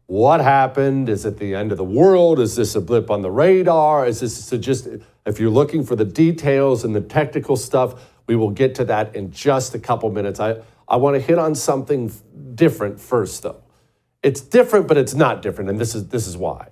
What happened? Is it the end of the world? Is this a blip on the radar? Is this just, if you're looking for the details and the technical stuff, we will get to that in just a couple minutes. I want to hit on something different first, though. It's different, but it's not different, and this is why.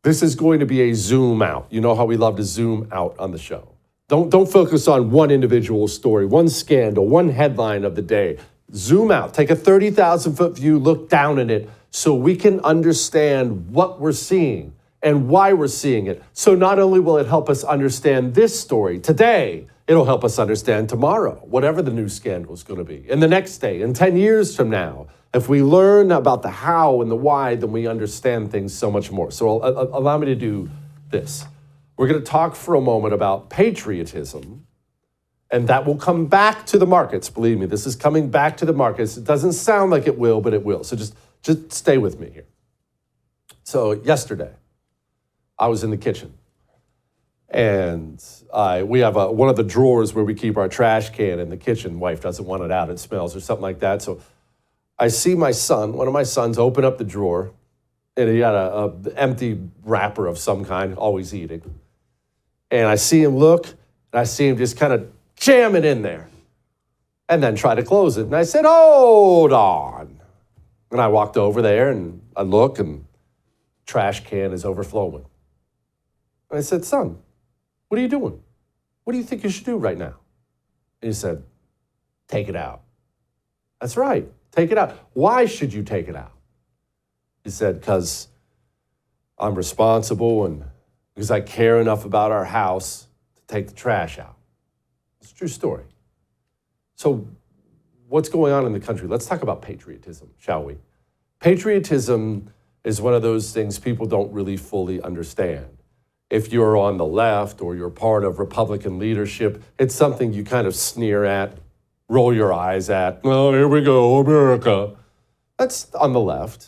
This is going to be a zoom out. You know how we love to zoom out on the show. Don't focus on one individual story, one scandal, one headline of the day. Zoom out. Take a 30,000-foot view, look down at it, so we can understand what we're seeing and why we're seeing it. So not only will it help us understand this story today, it'll help us understand tomorrow, whatever the new scandal is going to be, and the next day, and 10 years from now. If we learn about the how and the why, then we understand things so much more. So allow me to do this. We're going to talk for a moment about patriotism, and that will come back to the markets. Believe me, this is coming back to the markets. It doesn't sound like it will, but it will. So just stay with me here. So yesterday, I was in the kitchen, and we have one of the drawers where we keep our trash can in the kitchen. Wife doesn't want it out. It smells or something like that. So I see my son, one of my sons, open up the drawer, and he had an empty wrapper of some kind, always eating. And I see him look, and I see him just kind of jam it in there and then try to close it. And I said, hold on. And I walked over there, and I look, and trash can is overflowing. And I said, son, what are you doing? What do you think you should do right now? And he said, take it out. That's right. Take it out. Why should you take it out? He said, because I'm responsible and because I care enough about our house to take the trash out. It's a true story. So what's going on in the country? Let's talk about patriotism, shall we? Patriotism is one of those things people don't really fully understand. If you're on the left or you're part of Republican leadership, it's something you kind of sneer at, roll your eyes at. Oh, here we go, America. That's on the left.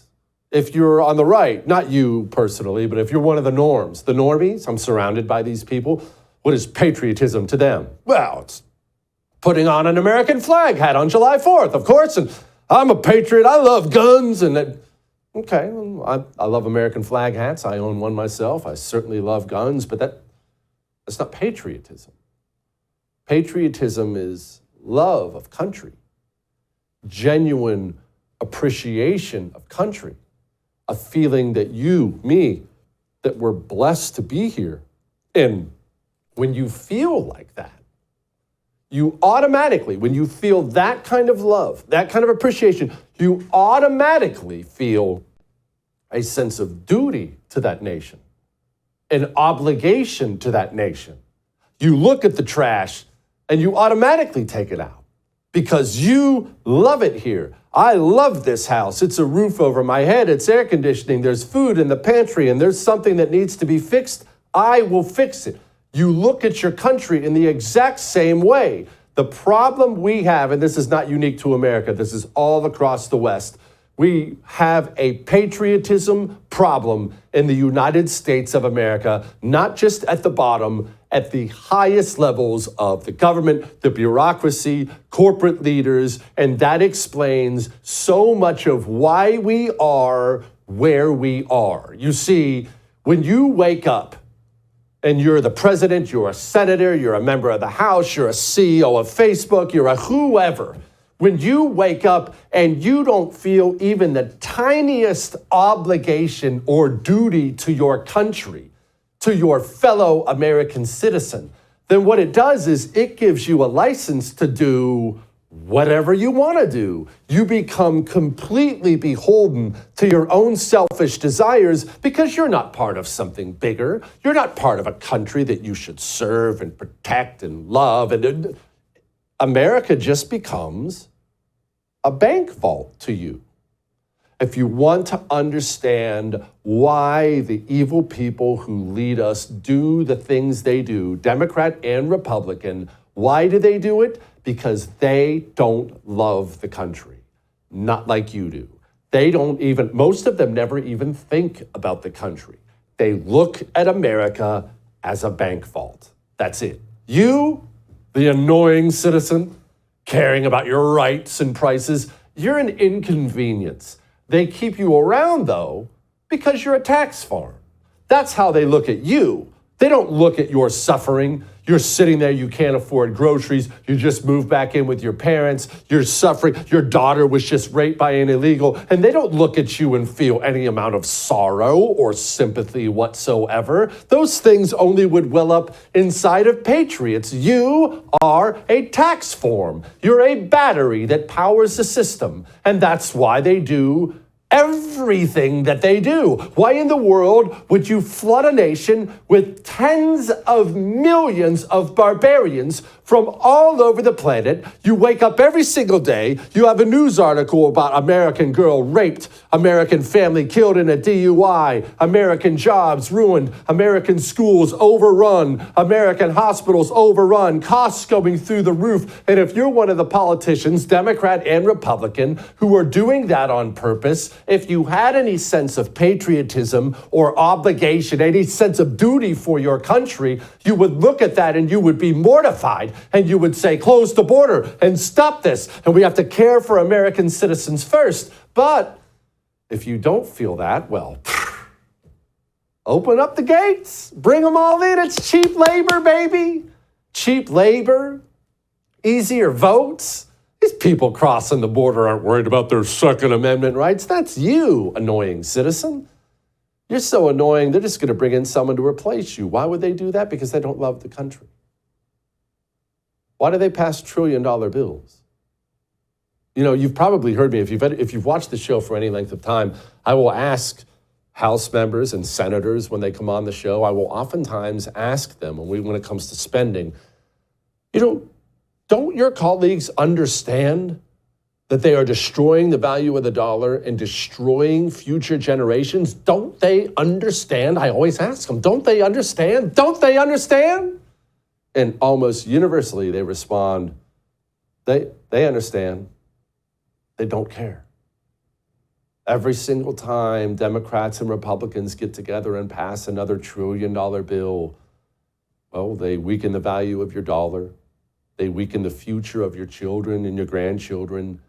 If you're on the right, not you personally, but if you're one of the norms, the normies, I'm surrounded by these people. What is patriotism to them? Well, it's putting on an American flag hat on July 4th, of course, and I'm a patriot. I love guns. And okay, well, I love American flag hats. I own one myself. I certainly love guns, but that's not patriotism. Patriotism is love of country, genuine appreciation of country, a feeling that you, me, that we're blessed to be here. And when you feel like that, you automatically, when you feel that kind of love, that kind of appreciation, you automatically feel a sense of duty to that nation, an obligation to that nation. You look at the trash and you automatically take it out because you love it here. I love this house. It's a roof over my head. It's air conditioning. There's food in the pantry, and there's something that needs to be fixed. I will fix it. You look at your country in the exact same way. The problem we have, and this is not unique to America, this is all across the West, we have a patriotism problem in the United States of America, not just at the bottom, at the highest levels of the government, the bureaucracy, corporate leaders, and that explains so much of why we are where we are. You see, when you wake up and you're the president, you're a senator, you're a member of the House, you're a CEO of Facebook, you're a whoever, when you wake up and you don't feel even the tiniest obligation or duty to your country, to your fellow American citizen, then what it does is it gives you a license to do whatever you want to do. You become completely beholden to your own selfish desires because you're not part of something bigger. You're not part of a country that you should serve and protect and love. And America just becomes a bank vault to you. If you want to understand why the evil people who lead us do the things they do, Democrat and Republican, why do they do it? Because they don't love the country, not like you do. They don't even, most of them never even think about the country. They look at America as a bank vault. That's it. You, the annoying citizen, caring about your rights and prices, you're an inconvenience. They keep you around, though, because you're a tax farm. That's how they look at you. They don't look at your suffering. You're sitting there, you can't afford groceries. You just moved back in with your parents. You're suffering. Your daughter was just raped by an illegal. And they don't look at you and feel any amount of sorrow or sympathy whatsoever. Those things only would well up inside of patriots. You are a tax form. You're a battery that powers the system. And that's why they do everything that they do. Why in the world would you flood a nation with tens of millions of barbarians from all over the planet? You wake up every single day, you have a news article about American girl raped, American family killed in a DUI, American jobs ruined, American schools overrun, American hospitals overrun, costs going through the roof. And if you're one of the politicians, Democrat and Republican, who are doing that on purpose, if you had any sense of patriotism or obligation, any sense of duty for your country, you would look at that and you would be mortified and you would say, close the border and stop this. And we have to care for American citizens first. But if you don't feel that, well, open up the gates, bring them all in. It's cheap labor, baby. Cheap labor, easier votes. These people crossing the border aren't worried about their Second Amendment rights. That's you, annoying citizen. You're so annoying, they're just going to bring in someone to replace you. Why would they do that? Because they don't love the country. Why do they pass trillion-dollar bills? You know, you've probably heard me. If you've watched the show for any length of time, I will ask House members and senators when they come on the show, I will oftentimes ask them when it comes to spending, don't your colleagues understand that they are destroying the value of the dollar and destroying future generations? Don't they understand? I always ask them, don't they understand? Don't they understand? And almost universally they respond, they understand. They don't care. Every single time Democrats and Republicans get together and pass another $1 trillion bill, well, they weaken the value of your dollar. They weaken the future of your children and your grandchildren.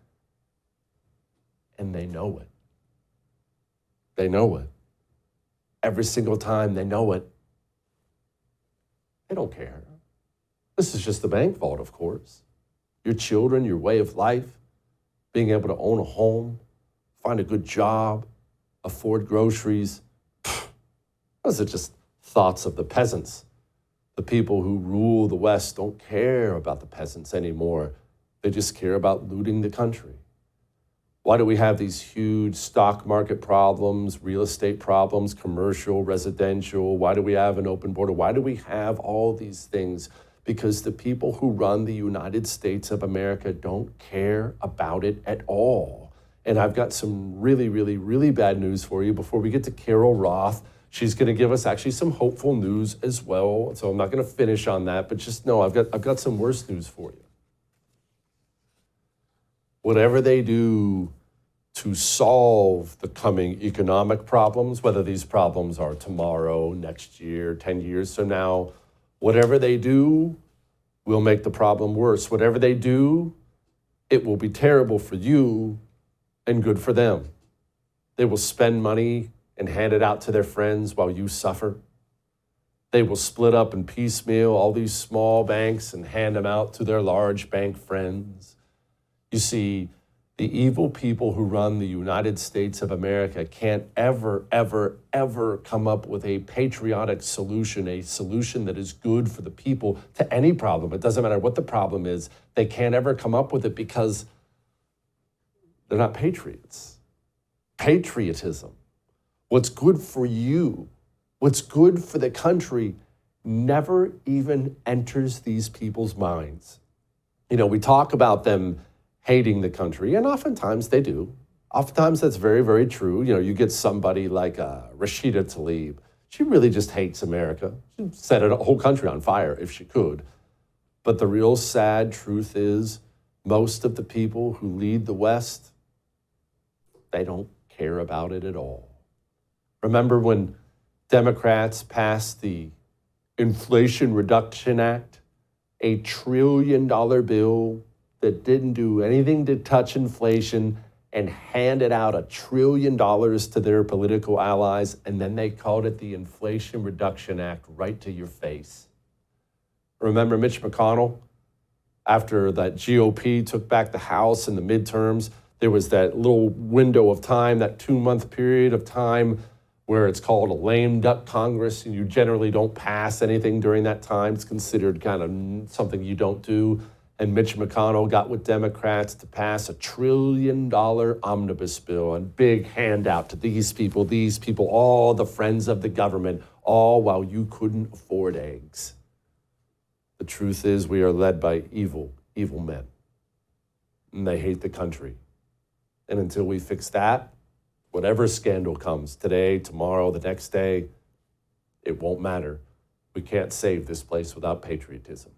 And they know it. They know it. Every single time they know it. They don't care. This is just the bank vault, of course. Your children, your way of life, being able to own a home, find a good job, afford groceries. Those are just thoughts of the peasants. The people who rule the West don't care about the peasants anymore. They just care about looting the country. Why do we have these huge stock market problems, real estate problems, commercial, residential? Why do we have an open border? Why do we have all these things? Because the people who run the United States of America don't care about it at all. And I've got some really, really, really bad news for you before we get to Carol Roth. She's going to give us actually some hopeful news as well. So I'm not going to finish on that, but just know I've got some worse news for you. Whatever they do to solve the coming economic problems, whether these problems are tomorrow, next year, 10 years from now, whatever they do will make the problem worse. Whatever they do, it will be terrible for you and good for them. They will spend money and hand it out to their friends while you suffer. They will split up and piecemeal all these small banks and hand them out to their large bank friends. You see, the evil people who run the United States of America can't ever, ever, ever come up with a patriotic solution, a solution that is good for the people to any problem. It doesn't matter what the problem is. They can't ever come up with it because they're not patriots. Patriotism, what's good for you, what's good for the country, never even enters these people's minds. You know, we talk about them hating the country, and oftentimes they do. Oftentimes that's very, very true. You know, you get somebody like Rashida Tlaib. She really just hates America. She'd set a whole country on fire if she could. But the real sad truth is most of the people who lead the West, they don't care about it at all. Remember when Democrats passed the Inflation Reduction Act, $1 trillion bill that didn't do anything to touch inflation, and handed out $1 trillion to their political allies, and then they called it the Inflation Reduction Act right to your face. Remember Mitch McConnell? After that GOP took back the House in the midterms, there was that little window of time, that 2-month period of time where it's called a lame duck Congress, and you generally don't pass anything during that time. It's considered kind of something you don't do. And Mitch McConnell got with Democrats to pass $1 trillion omnibus bill, and big handout to these people, all the friends of the government, all while you couldn't afford eggs. The truth is we are led by evil men, and they hate the country. And until we fix that, whatever scandal comes today, tomorrow, the next day, it won't matter. We can't save this place without patriotism.